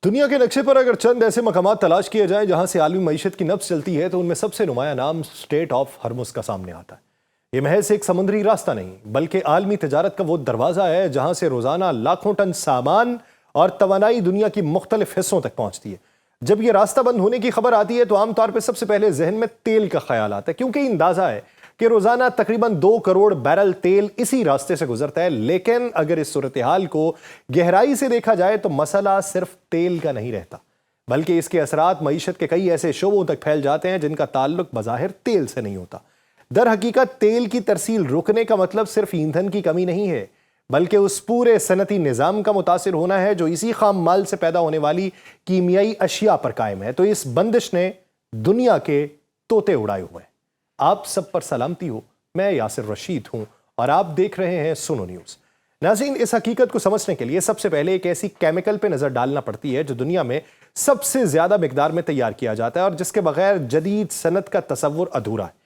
دنیا کے نقشے پر اگر چند ایسے مقامات تلاش کیے جائیں جہاں سے عالمی معیشت کی نبض چلتی ہے تو ان میں سب سے نمایاں نام اسٹریٹ آف ہرمز کا سامنے آتا ہے۔ یہ محض ایک سمندری راستہ نہیں بلکہ عالمی تجارت کا وہ دروازہ ہے جہاں سے روزانہ لاکھوں ٹن سامان اور توانائی دنیا کی مختلف حصوں تک پہنچتی ہے۔ جب یہ راستہ بند ہونے کی خبر آتی ہے تو عام طور پہ سب سے پہلے ذہن میں تیل کا خیال آتا ہے، کیونکہ اندازہ ہے کہ روزانہ تقریباً 2 کروڑ بیرل تیل اسی راستے سے گزرتا ہے۔ لیکن اگر اس صورتحال کو گہرائی سے دیکھا جائے تو مسئلہ صرف تیل کا نہیں رہتا، بلکہ اس کے اثرات معیشت کے کئی ایسے شعبوں تک پھیل جاتے ہیں جن کا تعلق بظاہر تیل سے نہیں ہوتا۔ در حقیقت تیل کی ترسیل رکنے کا مطلب صرف ایندھن کی کمی نہیں ہے، بلکہ اس پورے صنعتی نظام کا متاثر ہونا ہے جو اسی خام مال سے پیدا ہونے والی کیمیائی اشیاء پر قائم ہے۔ تو اس بندش نے دنیا کے طوطے اڑائے ہوئے ہیں۔ آپ سب پر سلامتی ہو، میں یاسر رشید ہوں اور آپ دیکھ رہے ہیں سنو نیوز۔ ناظرین، اس حقیقت کو سمجھنے کے لیے سب سے پہلے ایک ایسی کیمیکل پہ نظر ڈالنا پڑتی ہے جو دنیا میں سب سے زیادہ مقدار میں تیار کیا جاتا ہے اور جس کے بغیر جدید صنعت کا تصور ادھورا ہے۔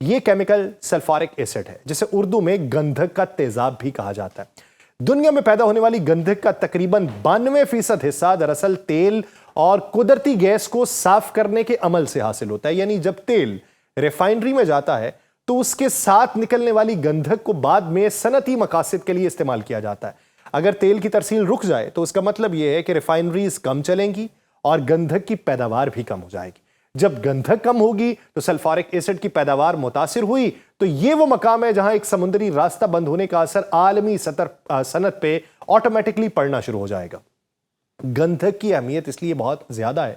یہ کیمیکل سلفارک ایسڈ ہے، جسے اردو میں گندھک کا تیزاب بھی کہا جاتا ہے۔ دنیا میں پیدا ہونے والی گندھک کا تقریباً 92% حصہ دراصل تیل اور قدرتی گیس کو صاف کرنے کے عمل سے حاصل ہوتا ہے۔ یعنی جب تیل ریفائنری میں جاتا ہے تو اس کے ساتھ نکلنے والی گندھک کو بعد میں صنعتی مقاصد کے لیے استعمال کیا جاتا ہے۔ اگر تیل کی ترسیل رک جائے تو اس کا مطلب یہ ہے کہ ریفائنریز کم چلیں گی اور گندھک کی پیداوار بھی کم ہو جائے گی۔ جب گندھک کم ہوگی تو سلفارک ایسڈ کی پیداوار متاثر ہوئی تو یہ وہ مقام ہے جہاں ایک سمندری راستہ بند ہونے کا اثر عالمی صنعت پہ آٹومیٹکلی پڑنا شروع ہو جائے گا۔ گندھک کی اہمیت اس لیے بہت زیادہ ہے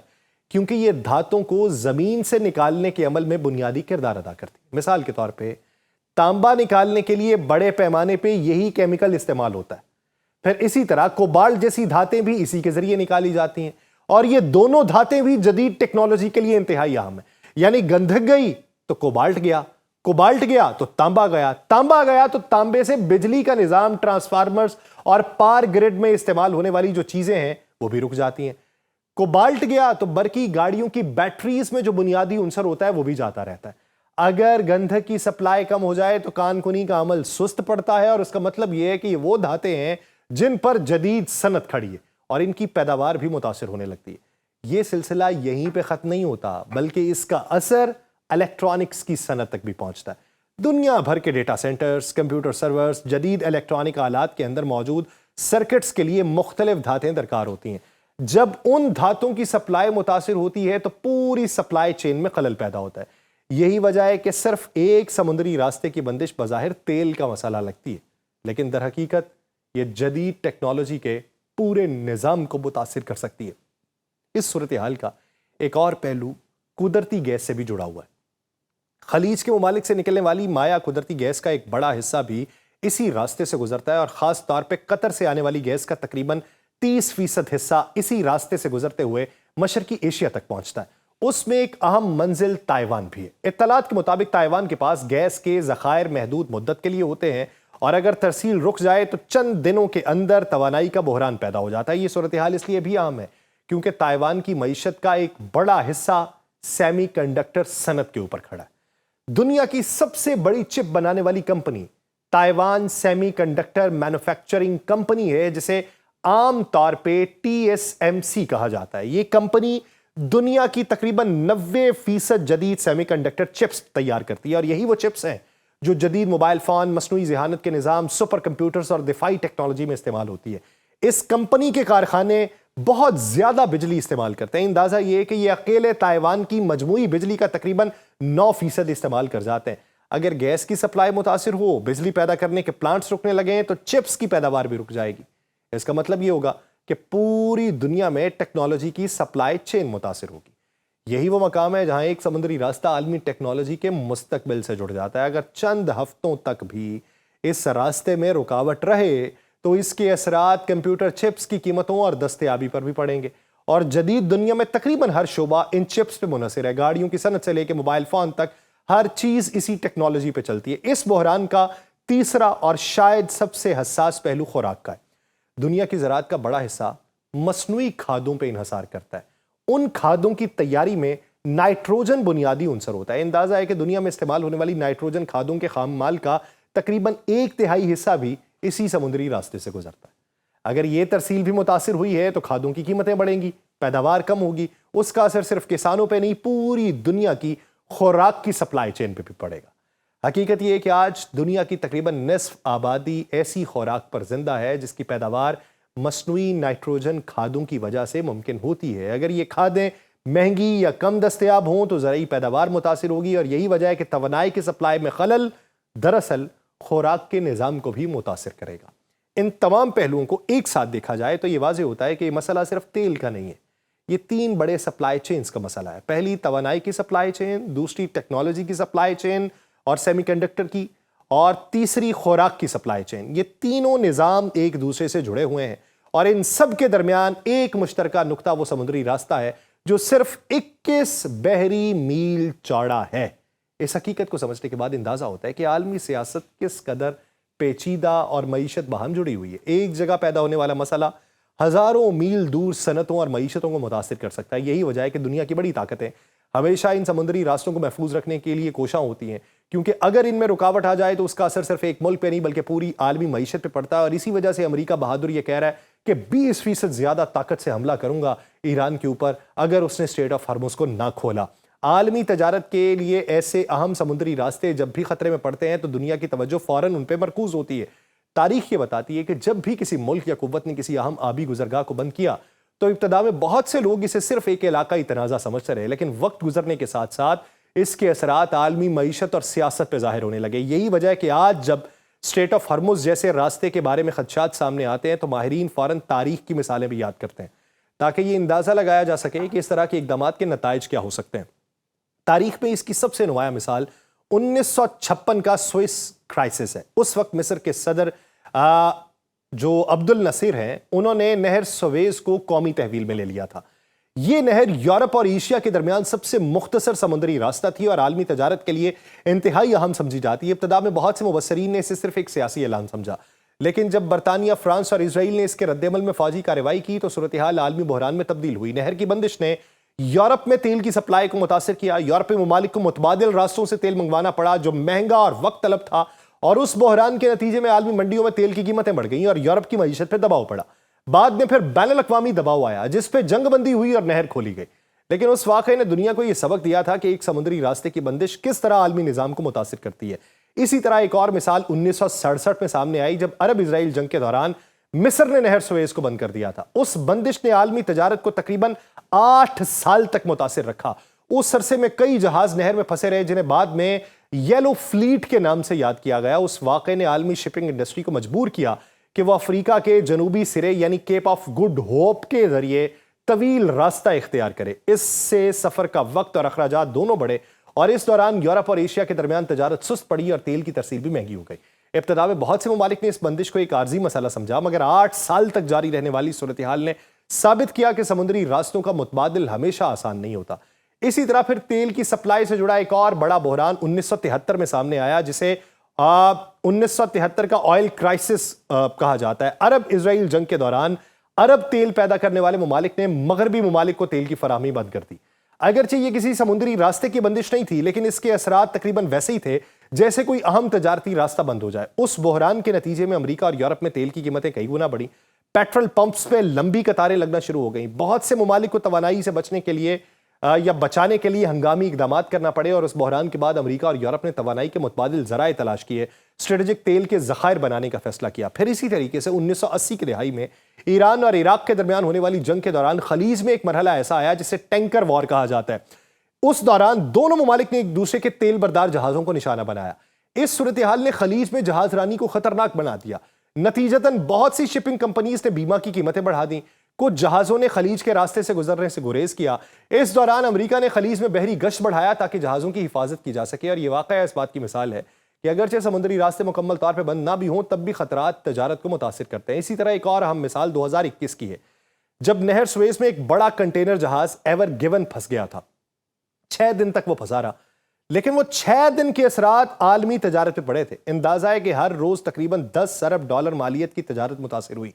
کیونکہ یہ دھاتوں کو زمین سے نکالنے کے عمل میں بنیادی کردار ادا کرتی ہے۔ مثال کے طور پہ تانبا نکالنے کے لیے بڑے پیمانے پہ یہی کیمیکل استعمال ہوتا ہے۔ پھر اسی طرح کوبالٹ جیسی دھاتیں بھی اسی کے ذریعے نکالی جاتی ہیں، اور یہ دونوں دھاتیں بھی جدید ٹیکنالوجی کے لیے انتہائی اہم ہیں۔ یعنی گندھک گئی تو کوبالٹ گیا، کوبالٹ گیا تو تانبا گیا، تانبا گیا تو تانبے سے بجلی کا نظام، ٹرانسفارمرز اور پاور گرڈ میں استعمال ہونے والی جو چیزیں ہیں وہ بھی رک جاتی ہیں۔ کوبالٹ گیا تو برقی گاڑیوں کی بیٹریز میں جو بنیادی عنصر ہوتا ہے وہ بھی جاتا رہتا ہے۔ اگر گندھک کی سپلائی کم ہو جائے تو کان کنی کا عمل سست پڑتا ہے، اور اس کا مطلب یہ ہے کہ یہ وہ دھاتیں ہیں جن پر جدید صنعت کھڑی ہے اور ان کی پیداوار بھی متاثر ہونے لگتی ہے۔ یہ سلسلہ یہیں پہ ختم نہیں ہوتا بلکہ اس کا اثر الیکٹرانکس کی صنعت تک بھی پہنچتا ہے۔ دنیا بھر کے ڈیٹا سینٹرز، کمپیوٹر سرورز، جدید الیکٹرانک آلات کے اندر موجود سرکٹس کے لیے مختلف دھاتیں درکار ہوتی ہیں۔ جب ان دھاتوں کی سپلائی متاثر ہوتی ہے تو پوری سپلائی چین میں خلل پیدا ہوتا ہے۔ یہی وجہ ہے کہ صرف ایک سمندری راستے کی بندش بظاہر تیل کا مسئلہ لگتی ہے، لیکن در حقیقت یہ جدید ٹیکنالوجی کے پورے نظام کو متاثر کر سکتی ہے۔ اس صورتحال کا ایک اور پہلو قدرتی گیس سے بھی جڑا ہوا ہے۔ خلیج کے ممالک سے نکلنے والی مائع قدرتی گیس کا ایک بڑا حصہ بھی اسی راستے سے گزرتا ہے، اور خاص طور پہ قطر سے آنے والی گیس کا تقریباً 30% حصہ اسی راستے سے گزرتے ہوئے مشرقی ایشیا تک پہنچتا ہے۔ اس میں ایک اہم منزل تائیوان بھی ہے۔ اطلاعات کے مطابق تائیوان کے پاس گیس کے ذخائر محدود مدت کے لیے ہوتے ہیں، اور اگر ترسیل رک جائے تو چند دنوں کے اندر توانائی کا بحران پیدا ہو جاتا ہے۔ یہ صورتحال اس لیے بھی اہم ہے کیونکہ تائیوان کی معیشت کا ایک بڑا حصہ سیمی کنڈکٹر صنعت کے اوپر کھڑا ہے۔ دنیا کی سب سے بڑی چپ بنانے والی company Taiwan semi conductor manufacturing company ہے، جسے عام طور پہ TSMC کہا جاتا ہے۔ یہ کمپنی دنیا کی تقریباً 90% جدید سیمی کنڈکٹر چپس تیار کرتی ہے، اور یہی وہ چپس ہیں جو جدید موبائل فون، مصنوعی ذہانت کے نظام، سپر کمپیوٹرز اور دفاعی ٹیکنالوجی میں استعمال ہوتی ہے۔ اس کمپنی کے کارخانے بہت زیادہ بجلی استعمال کرتے ہیں۔ اندازہ یہ ہے کہ یہ اکیلے تائیوان کی مجموعی بجلی کا تقریباً 9% استعمال کر جاتے ہیں۔ اگر گیس کی سپلائی متاثر ہو، بجلی پیدا کرنے کے پلانٹس رکنے لگیں تو چپس کی پیداوار بھی رک جائے گی۔ اس کا مطلب یہ ہوگا کہ پوری دنیا میں ٹیکنالوجی کی سپلائی چین متاثر ہوگی۔ یہی وہ مقام ہے جہاں ایک سمندری راستہ عالمی ٹیکنالوجی کے مستقبل سے جڑ جاتا ہے۔ اگر چند ہفتوں تک بھی اس راستے میں رکاوٹ رہے تو اس کے اثرات کمپیوٹر چپس کی قیمتوں اور دستیابی پر بھی پڑیں گے، اور جدید دنیا میں تقریباً ہر شعبہ ان چپس پہ منحصر ہے۔ گاڑیوں کی صنعت سے لے کے موبائل فون تک ہر چیز اسی ٹیکنالوجی پہ چلتی ہے۔ اس بحران کا تیسرا اور شاید سب سے حساس پہلو خوراک کا ہے۔ دنیا کی زراعت کا بڑا حصہ مصنوعی کھادوں پہ انحصار کرتا ہے۔ ان کھادوں کی تیاری میں نائٹروجن بنیادی عنصر ہوتا ہے۔ اندازہ ہے کہ دنیا میں استعمال ہونے والی نائٹروجن کھادوں کے خام مال کا تقریباً 1/3 حصہ بھی اسی سمندری راستے سے گزرتا ہے۔ اگر یہ ترسیل بھی متاثر ہوئی ہے تو کھادوں کی قیمتیں بڑھیں گی، پیداوار کم ہوگی، اس کا اثر صرف کسانوں پہ نہیں پوری دنیا کی خوراک کی سپلائی چین پہ بھی پڑے گا۔ حقیقت یہ ہے کہ آج دنیا کی تقریباً نصف آبادی ایسی خوراک پر زندہ ہے جس کی پیداوار مصنوعی نائٹروجن کھادوں کی وجہ سے ممکن ہوتی ہے۔ اگر یہ کھادیں مہنگی یا کم دستیاب ہوں تو زرعی پیداوار متاثر ہوگی، اور یہی وجہ ہے کہ توانائی کی سپلائی میں خلل دراصل خوراک کے نظام کو بھی متاثر کرے گا۔ ان تمام پہلوؤں کو ایک ساتھ دیکھا جائے تو یہ واضح ہوتا ہے کہ یہ مسئلہ صرف تیل کا نہیں ہے، یہ 3 بڑے سپلائی چینز کا مسئلہ ہے۔ پہلی توانائی کی سپلائی چین، دوسری ٹیکنالوجی کی سپلائی چین اور سیمی کنڈکٹر کی، اور تیسری خوراک کی سپلائی چین۔ یہ تینوں نظام ایک دوسرے سے جڑے ہوئے ہیں، اور ان سب کے درمیان ایک مشترکہ نقطہ وہ سمندری راستہ ہے جو صرف 21 بحری میل چوڑا ہے۔ اس حقیقت کو سمجھنے کے بعد اندازہ ہوتا ہے کہ عالمی سیاست کس قدر پیچیدہ اور معیشت باہم جڑی ہوئی ہے۔ ایک جگہ پیدا ہونے والا مسئلہ ہزاروں میل دور صنعتوں اور معیشتوں کو متاثر کر سکتا ہے۔ یہی وجہ ہے کہ دنیا کی بڑی طاقتیں ہمیشہ ان سمندری راستوں کو محفوظ رکھنے کے لیے کوشاں ہوتی ہیں، کیونکہ اگر ان میں رکاوٹ آ جائے تو اس کا اثر صرف ایک ملک پہ نہیں بلکہ پوری عالمی معیشت پہ پڑتا ہے۔ اور اسی وجہ سے امریکہ بہادر یہ کہہ رہا ہے کہ 20% زیادہ طاقت سے حملہ کروں گا ایران کے اوپر اگر اس نے اسٹریٹ آف ہرمز کو نہ کھولا۔ عالمی تجارت کے لیے ایسے اہم سمندری راستے جب بھی خطرے میں پڑتے ہیں تو دنیا کی توجہ فوراً ان پہ مرکوز ہوتی ہے۔ تاریخ یہ بتاتی ہے کہ جب بھی کسی ملک یا قوت نے کسی اہم آبی گزرگاہ کو بند کیا تو ابتدا میں بہت سے لوگ اسے صرف ایک علاقائی تنازع سمجھتے رہے، لیکن وقت گزرنے کے ساتھ ساتھ اس کے اثرات عالمی معیشت اور سیاست پہ ظاہر ہونے لگے۔ یہی وجہ ہے کہ آج جب اسٹریٹ آف ہرمز جیسے راستے کے بارے میں خدشات سامنے آتے ہیں تو ماہرین فوراً تاریخ کی مثالیں بھی یاد کرتے ہیں تاکہ یہ اندازہ لگایا جا سکے کہ اس طرح کے اقدامات کے نتائج کیا ہو سکتے ہیں۔ تاریخ میں اس کی سب سے نمایاں مثال 1956 کا سوئس کرائسس ہے۔ اس وقت مصر کے صدر جو عبد الناصر ہیں انہوں نے نہر سویز کو قومی تحویل میں لے لیا تھا۔ یہ نہر یورپ اور ایشیا کے درمیان سب سے مختصر سمندری راستہ تھی اور عالمی تجارت کے لیے انتہائی اہم سمجھی جاتی ہے۔ ابتدا میں بہت سے مبصرین نے اسے صرف ایک سیاسی اعلان سمجھا، لیکن جب برطانیہ، فرانس اور اسرائیل نے اس کے رد عمل میں فوجی کارروائی کی تو صورتحال عالمی بحران میں تبدیل ہوئی۔ نہر کی بندش نے یورپ میں تیل کی سپلائی کو متاثر کیا۔ یورپی ممالک کو متبادل راستوں سے تیل منگوانا پڑا جو مہنگا اور وقت طلب تھا، اور اس بحران کے نتیجے میں عالمی منڈیوں میں تیل کی قیمتیں بڑھ گئیں اور یورپ کی معیشت پہ دباؤ پڑا۔ بعد میں پھر بین الاقوامی دباؤ آیا جس پہ جنگ بندی ہوئی اور نہر کھولی گئی، لیکن اس واقعے نے دنیا کو یہ سبق دیا تھا کہ ایک سمندری راستے کی بندش کس طرح عالمی نظام کو متاثر کرتی ہے۔ اسی طرح ایک اور مثال 1967 میں سامنے آئی جب عرب اسرائیل جنگ کے دوران مصر نے نہر سویز کو بند کر دیا تھا۔ اس بندش نے عالمی تجارت کو تقریباً 8 سال تک متاثر رکھا۔ اس عرصے میں کئی جہاز نہر میں پھنسے رہے جنہیں بعد میں یلو فلیٹ کے نام سے یاد کیا گیا۔ اس واقعے نے عالمی شپنگ انڈسٹری کو مجبور کیا کہ وہ افریقہ کے جنوبی سرے یعنی کیپ آف گڈ ہوپ کے ذریعے طویل راستہ اختیار کرے۔ اس سے سفر کا وقت اور اخراجات دونوں بڑھے اور اس دوران یورپ اور ایشیا کے درمیان تجارت سست پڑی اور تیل کی ترسیل بھی مہنگی ہو گئی۔ ابتدا میں بہت سے ممالک نے اس بندش کو ایک عارضی مسئلہ سمجھا، مگر 8 سال تک جاری رہنے والی صورتحال نے ثابت کیا کہ سمندری راستوں کا متبادل ہمیشہ آسان نہیں ہوتا۔ اسی طرح پھر تیل کی سپلائی سے جڑا ایک اور بڑا بحران 1973 میں سامنے آیا جسے 1973 کا آئل کرائسس کہا جاتا ہے۔ عرب اسرائیل جنگ کے دوران عرب تیل پیدا کرنے والے ممالک نے مغربی ممالک کو تیل کی فراہمی بند کر دی۔ اگرچہ یہ کسی سمندری راستے کی بندش نہیں تھی، لیکن اس کے اثرات تقریباً ویسے ہی تھے جیسے کوئی اہم تجارتی راستہ بند ہو جائے۔ اس بحران کے نتیجے میں امریکہ اور یورپ میں تیل کی قیمتیں کئی گنا بڑھی، پیٹرول پمپس پہ لمبی قطاریں لگنا شروع ہو گئیں۔ بہت سے ممالک کو توانائی سے بچنے کے لیے یا بچانے کے لیے ہنگامی اقدامات کرنا پڑے، اور اس بحران کے بعد امریکہ اور یورپ نے توانائی کے متبادل ذرائع تلاش کیے، اسٹریٹجک تیل کے ذخائر بنانے کا فیصلہ کیا۔ پھر اسی طریقے سے 1980 کی دہائی میں ایران اور عراق کے درمیان ہونے والی جنگ کے دوران خلیج میں ایک مرحلہ ایسا آیا جسے ٹینکر وار کہا جاتا ہے۔ اس دوران دونوں ممالک نے ایک دوسرے کے تیل بردار جہازوں کو نشانہ بنایا۔ اس صورتحال نے خلیج میں جہاز رانی کو خطرناک بنا دیا۔ نتیجتاً بہت سی شپنگ کمپنیز نے بیمہ کی قیمتیں بڑھا دیں، کچھ جہازوں نے خلیج کے راستے سے گزرنے سے گریز کیا۔ اس دوران امریکہ نے خلیج میں بحری گشت بڑھایا تاکہ جہازوں کی حفاظت کی جا سکے، اور یہ واقعہ اس بات کی مثال ہے کہ اگرچہ سمندری راستے مکمل طور پہ بند نہ بھی ہوں تب بھی خطرات تجارت کو متاثر کرتے ہیں۔ اسی طرح ایک اور اہم مثال 2021 کی ہے جب نہر سویز میں ایک بڑا کنٹینر جہاز ایور گیون پھنس گیا تھا۔ 6 دن تک وہ پھنسا رہا، لیکن وہ 6 دن کے اثرات عالمی تجارت پہ پڑے تھے۔ اندازہ ہے کہ ہر روز تقریباً $10 ارب مالیت کی تجارت متاثر ہوئی۔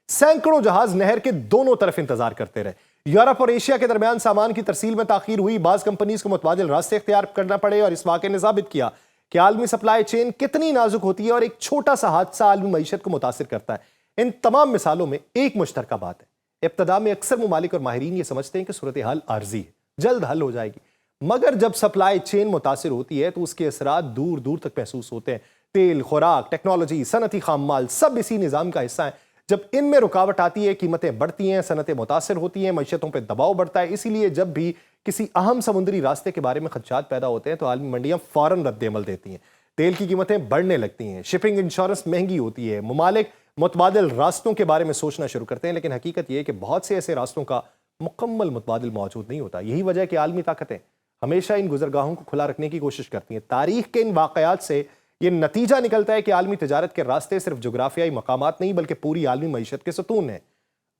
سینکڑوں جہاز نہر کے دونوں طرف انتظار کرتے رہے۔ یورپ اور ایشیا کے درمیان سامان کی ترسیل میں تاخیر ہوئی، بعض کمپنیز کو متبادل راستے اختیار کرنا پڑے، اور اس واقعے نے ثابت کیا کہ عالمی سپلائی چین کتنی نازک ہوتی ہے اور ایک چھوٹا سا حادثہ عالمی معیشت کو متاثر کرتا ہے۔ ان تمام مثالوں میں ایک مشترکہ بات ہے، ابتدا میں اکثر ممالک اور ماہرین یہ سمجھتے ہیں کہ صورتحال عارضی ہے، جلد حل ہو جائے گی، مگر جب سپلائی چین متاثر ہوتی ہے تو اس کے اثرات دور دور تک محسوس ہوتے ہیں۔ تیل، خوراک، ٹیکنالوجی، صنعتی خام مال سب اسی نظام کا حصہ ہیں۔ جب ان میں رکاوٹ آتی ہے، قیمتیں بڑھتی ہیں، صنعتیں متاثر ہوتی ہیں، معیشتوں پہ دباؤ بڑھتا ہے۔ اسی لیے جب بھی کسی اہم سمندری راستے کے بارے میں خدشات پیدا ہوتے ہیں تو عالمی منڈیاں فوراً رد عمل دیتی ہیں، تیل کی قیمتیں بڑھنے لگتی ہیں، شپنگ انشورنس مہنگی ہوتی ہے، ممالک متبادل راستوں کے بارے میں سوچنا شروع کرتے ہیں، لیکن حقیقت یہ ہے کہ بہت سے ایسے راستوں کا مکمل متبادل موجود نہیں ہوتا۔ یہی وجہ ہے کہ عالمی طاقتیں ہمیشہ ان گزرگاہوں کو کھلا رکھنے کی کوشش کرتی ہیں۔ تاریخ کے ان واقعات سے یہ نتیجہ نکلتا ہے کہ عالمی تجارت کے راستے صرف جغرافیائی مقامات نہیں بلکہ پوری عالمی معیشت کے ستون ہیں۔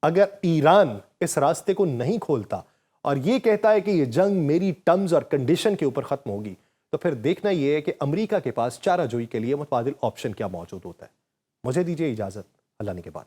اگر ایران اس راستے کو نہیں کھولتا اور یہ کہتا ہے کہ یہ جنگ میری ٹرمز اور کنڈیشن کے اوپر ختم ہوگی، تو پھر دیکھنا یہ ہے کہ امریکہ کے پاس چارہ جوئی کے لیے متبادل آپشن کیا موجود ہوتا ہے۔ مجھے دیجیے اجازت، اللہ نے کے بعد۔